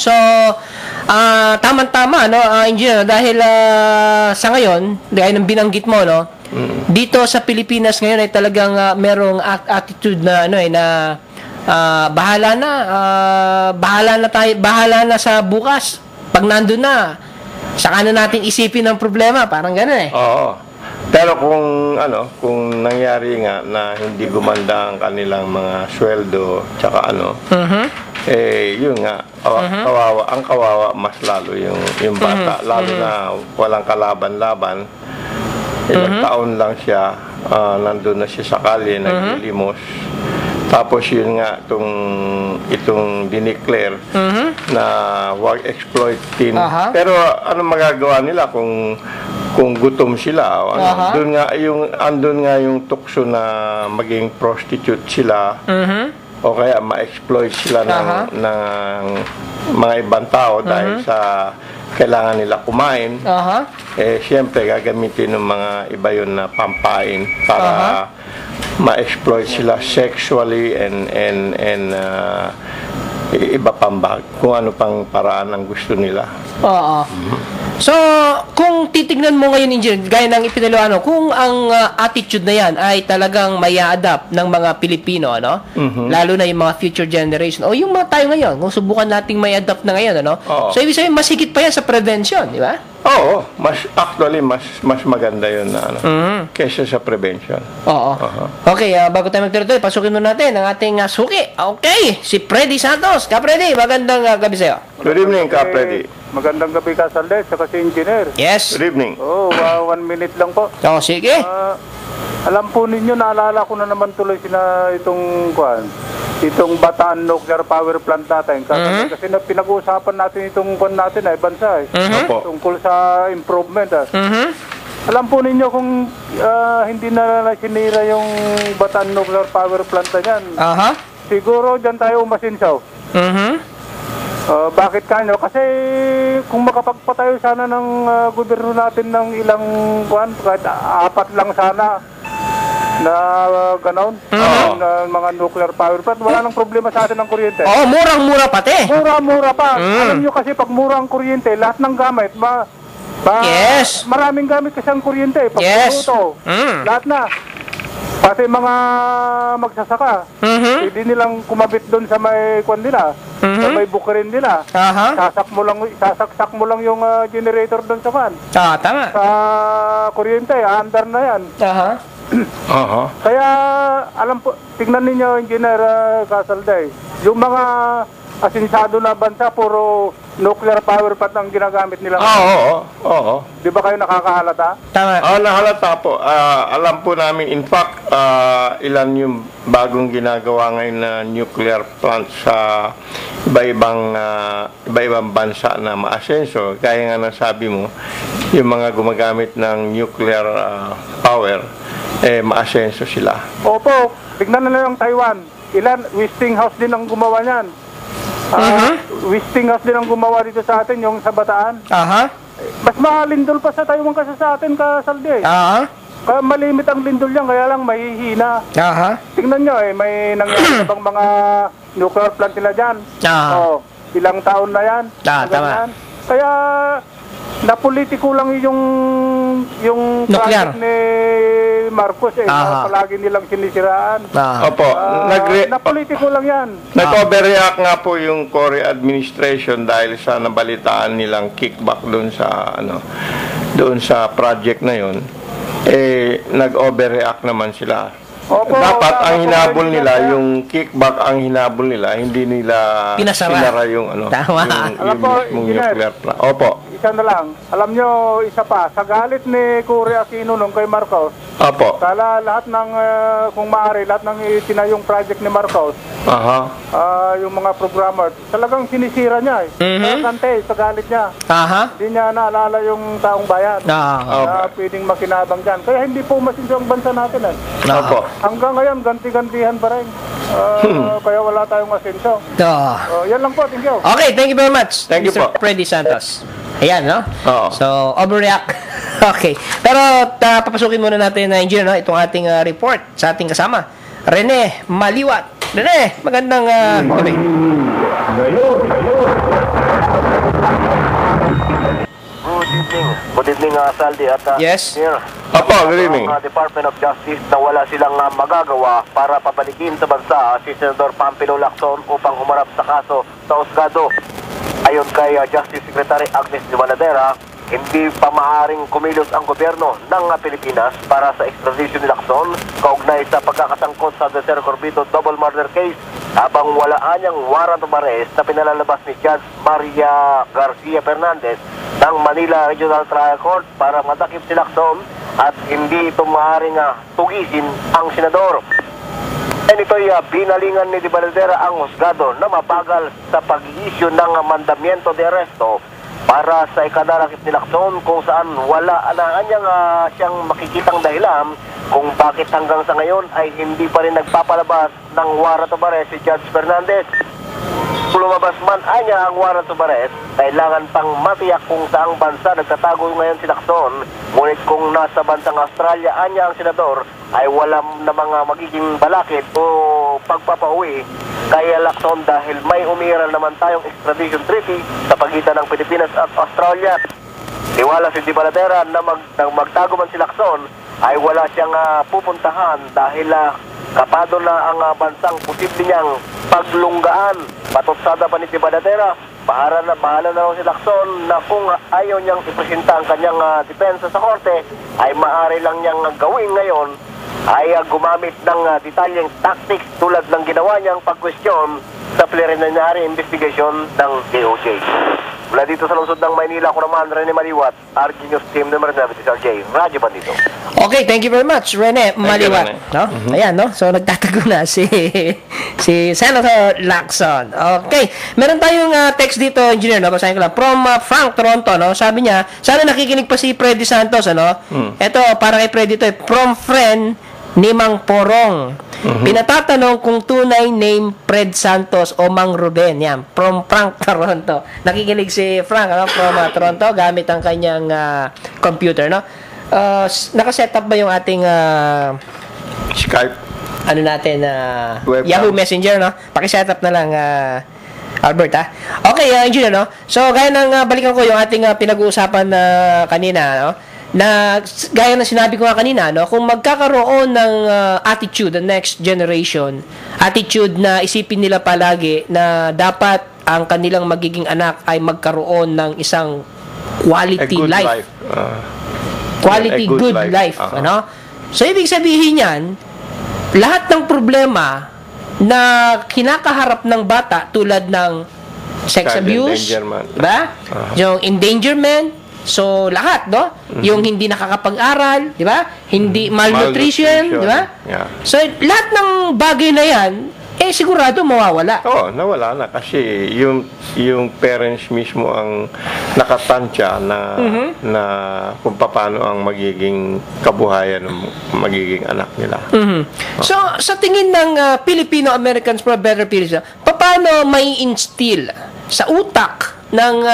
So, tama-tama, no, engineer, dahil sa ngayon, gaya ng binanggit mo, no, dito sa Pilipinas ngayon ay talagang merong attitude na, bahala na tayo, bahala na sa bukas. Pag nandun na, saka na natin isipin ang problema, parang gano'n eh. Oo. Pero kung nangyari nga na hindi gumanda ang kanilang mga sweldo, tsaka yun nga, kawawa mas lalo yung bata, lalo na walang kalaban-laban. Ilang taon lang siya, nandun na siya sa kalye, naglilimos. Tapos yun nga, itong dineclare na wag exploitin. Pero ano magagawa nila kung gutom sila? Andun nga yung tukso na maging prostitute sila. O kaya ma-exploit sila ng mga ibang tao dahil sa kailangan nila kumain. Siyempre gagamitin ng mga iba yun na pampain para ma-exploit sila sexually and iba pang kung ano pang paraan ang gusto nila. So, kung titignan mo ngayon, engineer, gaya ng ipinalo, kung ang attitude na yan ay talagang may adapt ng mga Pilipino, lalo na yung mga future generation, o yung mga tayo ngayon, kung subukan nating may adapt na ngayon, so ibig sabihin, mas higit pa yan sa prevention, di ba? Oo, mas maganda yun na kaysa sa prevention. Okay, bago tayo magtuloy, pasukin muna natin ang ating suki. Okay, si Freddy Santos. Ka-Freddy, magandang gabi sa'yo. Good evening, Ka-Freddy. Magandang gabi, Kasalde, saka si Engineer. Yes. Good evening. 1 minute lang po. Sige. Alam po ninyo, naalala ko na naman tuloy itong Bataan Nuclear Power Plant natin. Kasi pinag-uusapan natin itong natin ay bansa tungkol sa improvement. Alam po ninyo kung hindi na sinira yung Bataan Nuclear Power Plant na yan, siguro dyan tayo umasinsaw. Bakit kanyo? Kasi kung makapagpatayo sana ng gobyerno natin ng ilang kahit 4 lang sana na ganon, mga nuclear power plant, wala nang problema sa atin ng kuryente. Murang-mura pati. Mura-mura pa. Alam nyo kasi pag mura ang kuryente, lahat ng gamit, maraming gamit kasi ang kuryente. Pagputo, lahat na. Pati mga magsasaka, hindi nilang kumabit doon sa may nila, sa may bukirin nila. Sasaksak mo lang yung generator doon sa tama. Sa kuryente, andar na yan. Kaya, alam po, tignan ninyo, Engineer Casalday, yung mga asinsado na bansa, puro nuclear power plant ang ginagamit nila. Di ba kayo nakakahalata? Tama. Nahalata po. Alam po namin, in fact, ilan yung bagong ginagawa ngayon na nuclear plant sa iba-ibang bansa na maasenso. Kaya nga nasabi mo, yung mga gumagamit ng nuclear power, maasenso sila. Opo, tignan na lang Taiwan. Westinghouse din ang gumawa niyan. Westinghouse din ang gumawa dito sa atin, yung sa Bataan. Mas malindol pa sa Taiwan kasi sa atin, Kasaldi. Kaya malimit ang lindol yan, kaya lang mahihina. Tingnan nyo, may nangyari na bang mga nuclear plant nila dyan? Ilang taon na yan. Tama. Kaya napolitiko lang yung nuclear project ni Marcos palagi nilang sinisiraan. Opo, napolitiko lang yan. Nag-overreact nga po yung Korea administration dahil sa nabalitaan nilang kickback doon sa project na yun. Nag-overreact naman sila. Dapat ang hinabol nila, yung kickback ang hinabol nila, hindi nila pinara yung yung nuclear plant. Opo. Isa na lang. Alam nyo, isa pa, sa galit ni Cory Aquino nung kay Marcos, lahat ng, kung maaari, lahat ng itinayong project ni Marcos, yung mga programmer, talagang sinisira niya Kante, sa galit niya. Hindi niya naalala yung taong bayan na pwedeng makinabang dyan. Kaya hindi po masinso ang bansa natin. Hanggang ngayon, ganti-gantihan pa rin. Kaya wala tayong asenso. Yan lang po, thank you. Okay, thank you very much, thank Mr. Freddy Santos. Ayan, no? So, overreact. Okay. Pero, papasukin muna natin na engineer, itong ating report sa ating kasama, Rene Maliwat. Rene, magandang gabi. Good evening, Saldi at Yes. Mayor. Opo, good evening. Ang Department of Justice na wala silang magagawa para pabalikin sa bansa si Senador Pampilo Lacson upang humarap sa kaso sa husgado. Ayon kay Justice Secretary Agnes de Valadera, hindi pa maaaring kumilos ang gobyerno ng Pilipinas para sa extradition ni Lacson kaugnay sa pagkakasangkot sa Desero Corbito double murder case habang wala anyang warrant of arrest na pinalalabas ni Judge Maria Garcia Fernandez ng Manila Regional Trial Court para matakip si Lacson at hindi ito maaaring tugisin ang senador. Ito'y binalingan ni Di Valadera ang husgado na mabagal sa pag-i-issue ng mandamiento de arresto para sa ikadarakip ni Lacson kung saan wala na siyang makikitang dahilan kung bakit hanggang sa ngayon ay hindi pa rin nagpapalabas ng warrant of arrest si Judge Fernandez. Kung lumabas man anya ang warrant of arrest, kailangan pang matiyak kung saang bansa nagtatago ngayon si Lacson. Ngunit kung nasa bansang Australia anya ang senador, ay wala na mga magiging balakid o pagpapauwi kaya Lacson dahil may umiiral naman tayong extradition treaty sa pagitan ng Pilipinas at Australia. Tiwala si Di Valadera na magtago man si Lacson ay wala siyang pupuntahan dahil kapado na ang bansang posible niyang paglunggaan. Patutsada pa ni Di Valadera, bahala na raw si Lacson na kung ayaw niyang ipresenta ang kanyang depensa sa korte, ay maaari lang niyang gawin ngayon ay gumamit ng detalyeng tactics tulad ng ginawa niyang pag-question sa preliminary investigation ng DOJ. Mula dito sa lungsod ng Maynila, ako naman, Rene Maliwat, RG News Team number 9, RJ, Radyo Bandito. Okay, thank you very much, Rene Maliwat. No? Ayan, no? So, nagtatago na si Senator Lacson. Okay. Meron tayong text dito, engineer, no? Basahin ko lang. From Frank Toronto, no? Sabi niya, sana nakikinig pa si Freddy Santos, ano? Ito, para kay Freddy ito, from friend ni Mang Porong. Pinatatanong kung tunay name Fred Santos o Mang Ruben. Yan, from Frank Toronto. Nakikinig si Frank, ano? From Toronto, gamit ang kanyang computer, no? Nakaset up ba yung ating Skype. ano natin, Yahoo Messenger, no? Paki-set up na lang, Albert, ha? Okay, engineer, no? So, gaya ng balikan ko yung ating pinag-uusapan kanina, no? Na gaya ng sinabi ko nga kanina, no, kung magkakaroon ng attitude, the next generation, attitude na isipin nila palagi na dapat ang kanilang magiging anak ay magkaroon ng isang quality life. Quality good life, ano? So, ibig sabihin yan, lahat ng problema na kinakaharap ng bata tulad ng sex abuse, diba? Yung endangerment, so, lahat, no? Yung hindi nakakapag-aral, di ba? Hindi malnutrition, di ba? Yeah. So, lahat ng bagay na yan, sigurado mawawala. Oo, nawala na kasi yung parents mismo ang nakatansya na kung paano ang magiging kabuhayan ng magiging anak nila. So, sa tingin ng Filipino-Americans for a Better Future, paano may instill sa utak ng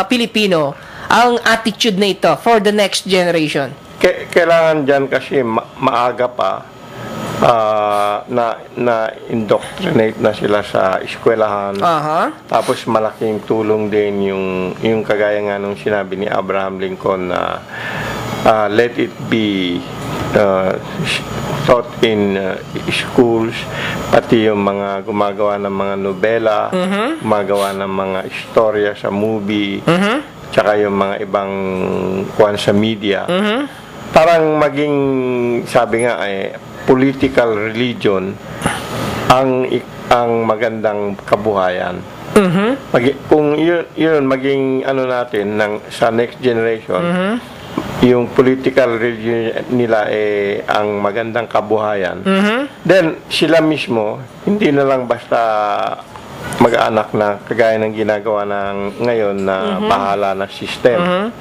Pilipino ang attitude na ito for the next generation? Kailangan dyan kasi maaga pa na indoctrinate na sila sa eskwelahan. Tapos malaking tulong din yung kagaya nga nung sinabi ni Abraham Lincoln na let it be taught in schools, pati yung mga gumagawa ng mga nobela, gumagawa ng mga istorya sa movie, tsaka yung mga ibang kuwan sa media. Parang maging, sabi nga political religion ang magandang kabuhayan. Kung yun maging ano natin sa next generation, yung political religion nila ang magandang kabuhayan, then sila mismo hindi na lang basta mag-anak na kagaya ng ginagawa ng ngayon na bahala na system.